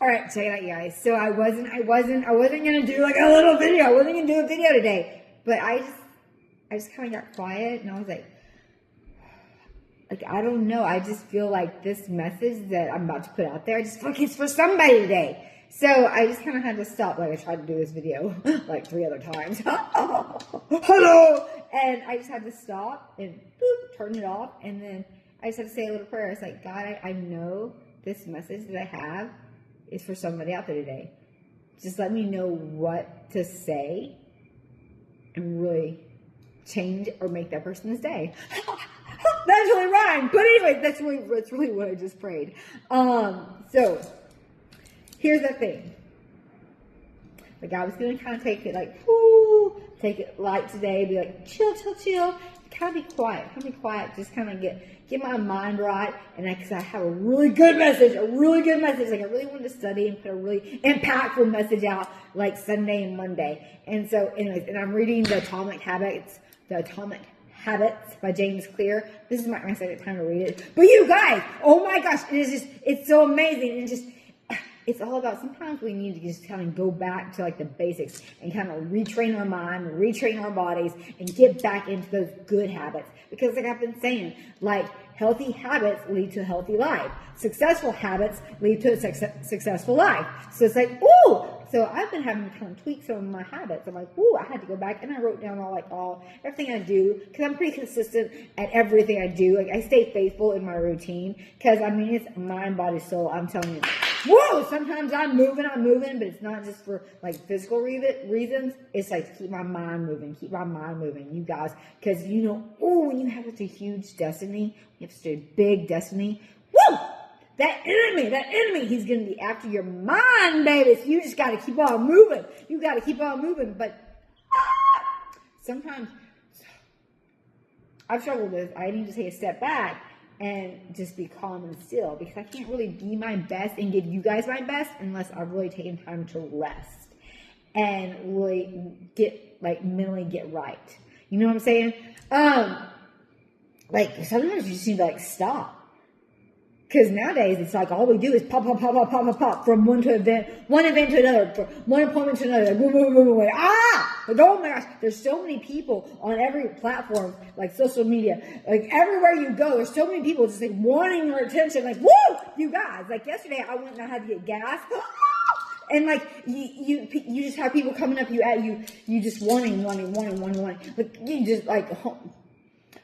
All right, check it out, you guys. So I wasn't gonna do like a little video. I wasn't gonna do a video today, but I just kind of got quiet, and I was like, I don't know. I just feel like this message that I'm about to put out there, I just feel like it's for somebody today. So I just kind of had to stop. Like I tried to do this video like 3 other times. Hello, and I just had to stop and boop, turn it off, and then I just had to say a little prayer. It's like, God, I know this message that I have is for somebody out there today. Just let me know what to say and really change or make that person's day. That's really rhymed. But anyway, that's really what I just prayed. So here's the thing. Like I was going to kind of take it like, whoo, take it light today, be like, chill, kind of be quiet, just kind of get my mind right. And because I have a really good message, like I really wanted to study and put a really impactful message out like Sunday and Monday. And so anyways, and I'm reading The Atomic Habits by James Clear. This is my second time to read it. But you guys, oh my gosh, it's so amazing. It's all about, sometimes we need to just kind of go back to like the basics and kind of retrain our mind, retrain our bodies, and get back into those good habits. Because like I've been saying, like healthy habits lead to a healthy life. Successful habits lead to a successful life. So it's like, ooh! So I've been having to kind of tweak some of my habits. I'm like, ooh, I had to go back and I wrote down everything I do, because I'm pretty consistent at everything I do. Like I stay faithful in my routine, because I mean, it's mind, body, soul. I'm telling you, whoa, sometimes I'm moving, but it's not just for like physical reasons. It's like to keep my mind moving, you guys. Because when you have such a huge destiny, you have such a big destiny, woo! That enemy, he's going to be after your mind, baby. So you just got to keep on moving. But sometimes I've struggled with, I need to take a step back and just be calm and still, because I can't really be my best and give you guys my best unless I've really taken time to rest and really mentally get right. You know what I'm saying? Like sometimes you just need to stop. Because nowadays, it's like all we do is pop from one event to another, from one appointment to another, like, boom. Like, oh my gosh, there's so many people on every platform, like social media, like everywhere you go, there's so many people just like wanting your attention, like, woo, you guys. Like yesterday, I went and I had to get gas. And like you just have people coming up you just wanting. Like you just like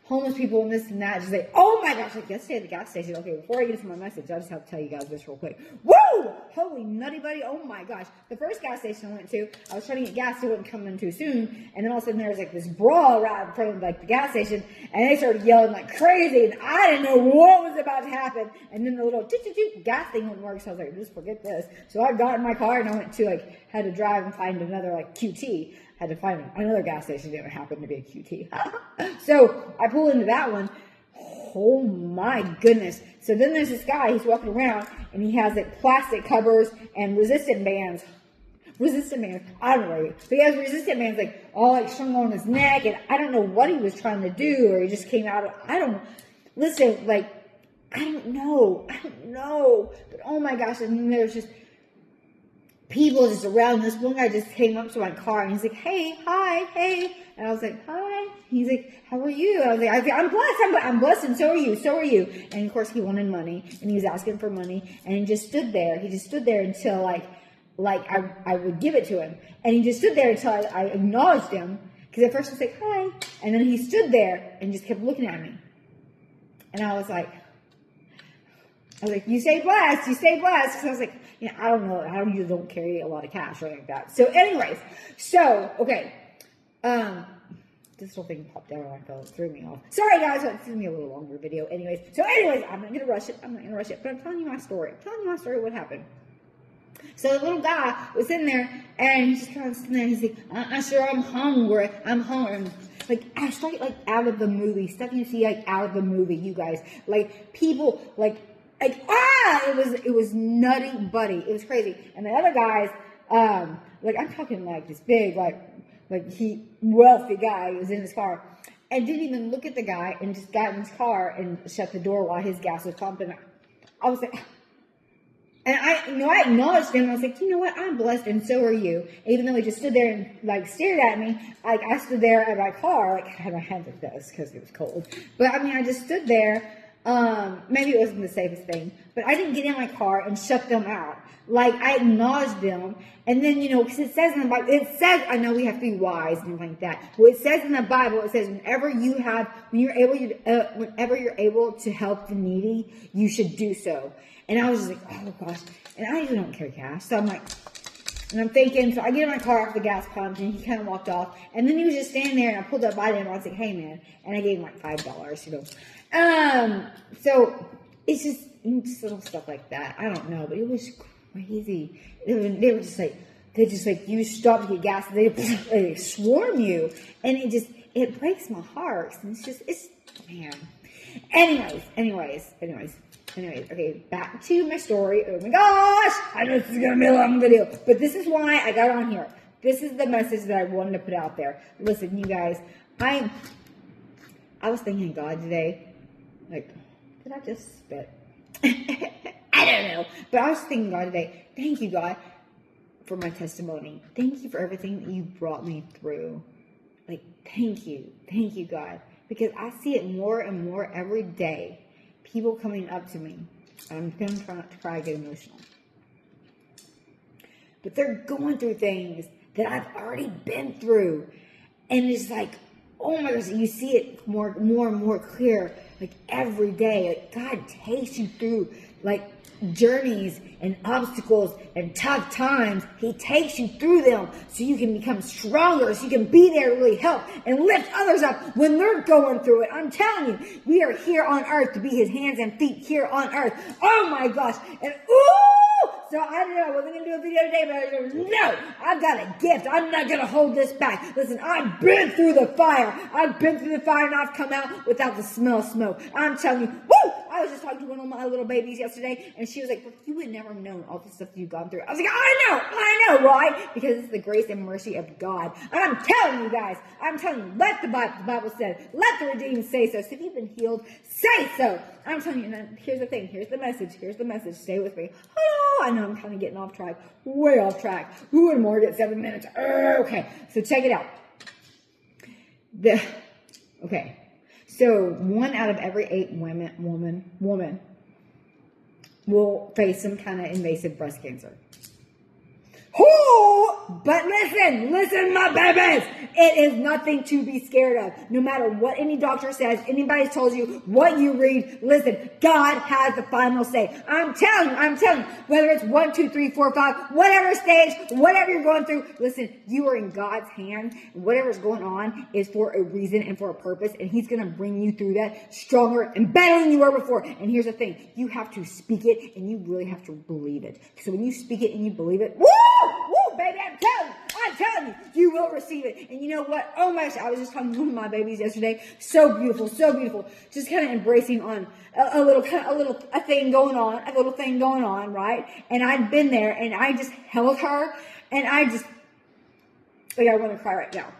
homeless people and this and that, just like, oh my gosh, like yesterday at the gas station. Okay, before I get into my message, I just have to tell you guys this real quick. Woo! Holy nutty buddy, oh my gosh. The first gas station I went to, I was trying to get gas, so it wouldn't come in too soon, and then all of a sudden there was like this brawl right in front of like the gas station, and they started yelling like crazy, and I didn't know what was about to happen, and then the little gas thing wouldn't work, so I was like, just forget this. So I got in my car and I went to had to drive and find another QT. Had to find another gas station that happened to be a QT. So I pull into that one. Oh my goodness. So then there's this guy, he's walking around and he has like plastic covers and resistant bands. I don't know. But he has resistant bands like all like strung on his neck, and I don't know what he was trying to do, or he just came out of, I don't know. But oh my gosh, and then there's just people just around. This one guy just came up to my car and he's like, hey. And I was like, hi. He's like, how are you? I was like, I'm blessed, and so are you. And of course he wanted money, and he was asking for money, and he just stood there. Until like I would give it to him. And he just stood there until I acknowledged him. Because at first I was like, hi. And then he stood there and just kept looking at me. And I was like, you stay blessed. Because I was like, I don't know how you don't carry a lot of cash or anything like that. So anyways, okay. This whole thing popped down on my phone. It threw me off. Sorry guys, it's going to be a little longer video. Anyways, I'm not going to rush it. But I'm telling you my story. What happened. So the little guy was sitting there, and he's just kind of sitting there, and he's like, sure, I'm hungry. Like, I straight, out of the movie. Stuff you see, out of the movie, you guys. Like, people, it was nutty buddy. It was crazy. And the other guys, I'm talking this big, wealthy guy who was in his car, and didn't even look at the guy, and just got in his car and shut the door while his gas was pumping. I was like, And I acknowledged him. I was like, you know what? I'm blessed, and so are you. Even though he just stood there and like stared at me, like I stood there at my car, like I had my hands like this because it was cold. But I mean, I just stood there. Maybe it wasn't the safest thing, but I didn't get in my car and shut them out. Like I acknowledged them, and then because it says in the Bible, I know we have to be wise and like that. Well, it says in the Bible, it says whenever you're able to help the needy, you should do so. And I was just like, oh gosh. And I usually don't carry cash. So I'm like, and I'm thinking, so I get in my car off the gas pump and he kind of walked off. And then he was just standing there and I pulled up by him and I was like, hey man. And I gave him like $5, So it's just little stuff like that. I don't know, but it was crazy. They were just like, you stop to get gas and they swarm you. And it breaks my heart. And it's man. Anyways, okay, back to my story. Oh my gosh! I know this is going to be a long video, but this is why I got on here. This is the message that I wanted to put out there. Listen, you guys, I was thinking God today, like, did I just spit? I don't know, but I was thinking God today, thank you, God, for my testimony. Thank you for everything that you brought me through. Like, thank you, God, because I see it more and more every day. People coming up to me. I'm going to try not to cry and get emotional. But they're going through things that I've already been through. And it's like, oh my gosh, you see it more and more clear. Like every day, like God takes you through like journeys and obstacles and tough times. He takes you through them so you can become stronger, so you can be there to really help and lift others up when they're going through it. I'm telling you, we are here on earth to be his hands and feet here on earth. Oh my gosh. And ooh! So I don't know, I wasn't going to do a video today, but I was, no, I've got a gift. I'm not going to hold this back. Listen, I've been through the fire. I've been through the fire and I've come out without the smell of smoke. I'm telling you, woo! I was just talking to one of my little babies yesterday, and she was like, well, you would never have known all the stuff you've gone through. I was like, I know, right? Because it's the grace and mercy of God. And I'm telling you guys, let the Bible said, let the redeemed say so. So if you've been healed, say so. I'm telling you, and here's the thing, here's the message, stay with me. Hello, I know I'm kind of getting off track, way off track. Ooh, and more get 7 minutes. Okay, so check it out. So 1 out of every 8 woman will face some kind of invasive breast cancer. But listen, my babies, it is nothing to be scared of. No matter what any doctor says, anybody tells you, what you read, listen, God has the final say. I'm telling you, whether it's 1, 2, 3, 4, 5, whatever stage, whatever you're going through, listen, you are in God's hands. Whatever's going on is for a reason and for a purpose, and he's going to bring you through that stronger and better than you were before. And here's the thing, you have to speak it, and you really have to believe it. So when you speak it and you believe it, woo, baby, I'm telling you, you will receive it. And you know what? Oh my gosh, I was just talking to one of my babies yesterday. So beautiful. Just kind of embracing on a little thing going on, right? And I'd been there and I just held her and I want to cry right now.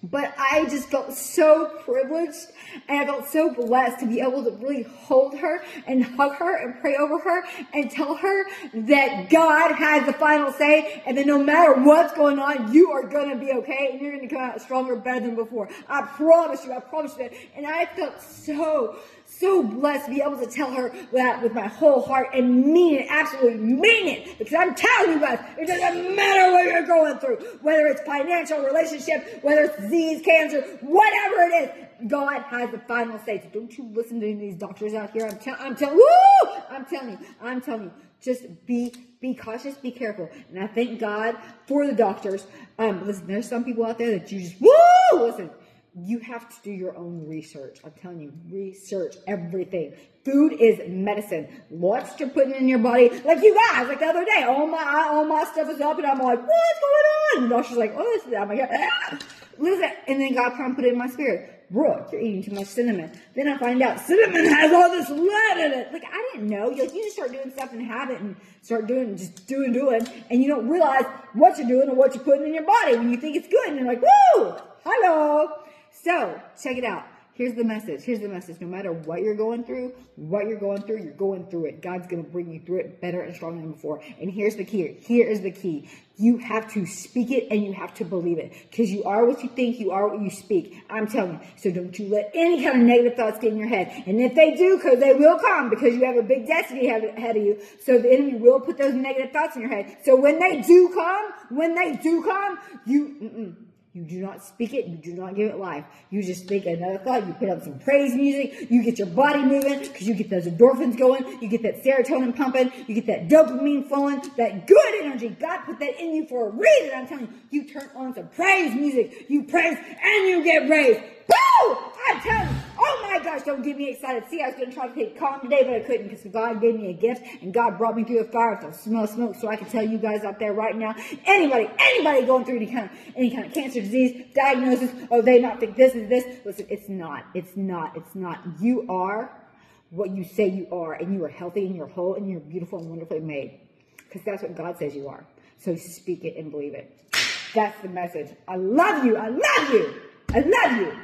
But I just felt so privileged and I felt so blessed to be able to really hold her and hug her and pray over her and tell her that God has the final say and that no matter what's going on, you are going to be okay and you're going to come out stronger, better than before. I promise you that. And I felt so blessed to be able to tell her that with my whole heart and mean it, absolutely mean it. Because I'm telling you guys, it doesn't matter what you're going through, whether it's financial, relationship, whether it's disease, cancer, whatever it is, God has the final say. So don't you listen to these doctors out here. I'm telling you, just be cautious, be careful. And I thank God for the doctors. Listen, there's some people out there that you just, listen, you have to do your own research. I'm telling you, research everything. Food is medicine. What you're putting in your body, like you guys, like the other day, all my stuff is up, and I'm like, what's going on? And the doctor's like, oh, this is out my head. Listen, and then God kind of put it in my spirit. Brooke, you're eating too much cinnamon. Then I find out cinnamon has all this lead in it. Like, I didn't know. You just start doing stuff in habit and start doing, and you don't realize what you're doing or what you're putting in your body when you think it's good. And you're like, woo, hello. So, check it out. Here's the message. Here's the message. No matter what you're going through, you're going through it. God's going to bring you through it better and stronger than before. And here's the key. Here is the key. You have to speak it and you have to believe it. Because you are what you think, you are what you speak. I'm telling you. So don't you let any kind of negative thoughts get in your head. And if they do, because they will come, because you have a big destiny ahead of you. So the enemy will put those negative thoughts in your head. So when they do come, you do not speak it. You do not give it life. You just think another thought. You put up some praise music. You get your body moving because you get those endorphins going. You get that serotonin pumping. You get that dopamine flowing. That good energy. God put that in you for a reason. I'm telling you. You turn on some praise music. You praise and you get raised. Woo! I'm telling you. Oh my gosh, don't get me excited. See, I was going to try to take calm today, but I couldn't because God gave me a gift and God brought me through a fire to smell smoke so I can tell you guys out there right now, anybody going through any kind of cancer, disease, diagnosis, oh, they not think this is this. Listen, it's not. You are what you say you are, and you are healthy and you're whole and you're beautiful and wonderfully made because that's what God says you are. So speak it and believe it. That's the message. I love you. I love you. I love you.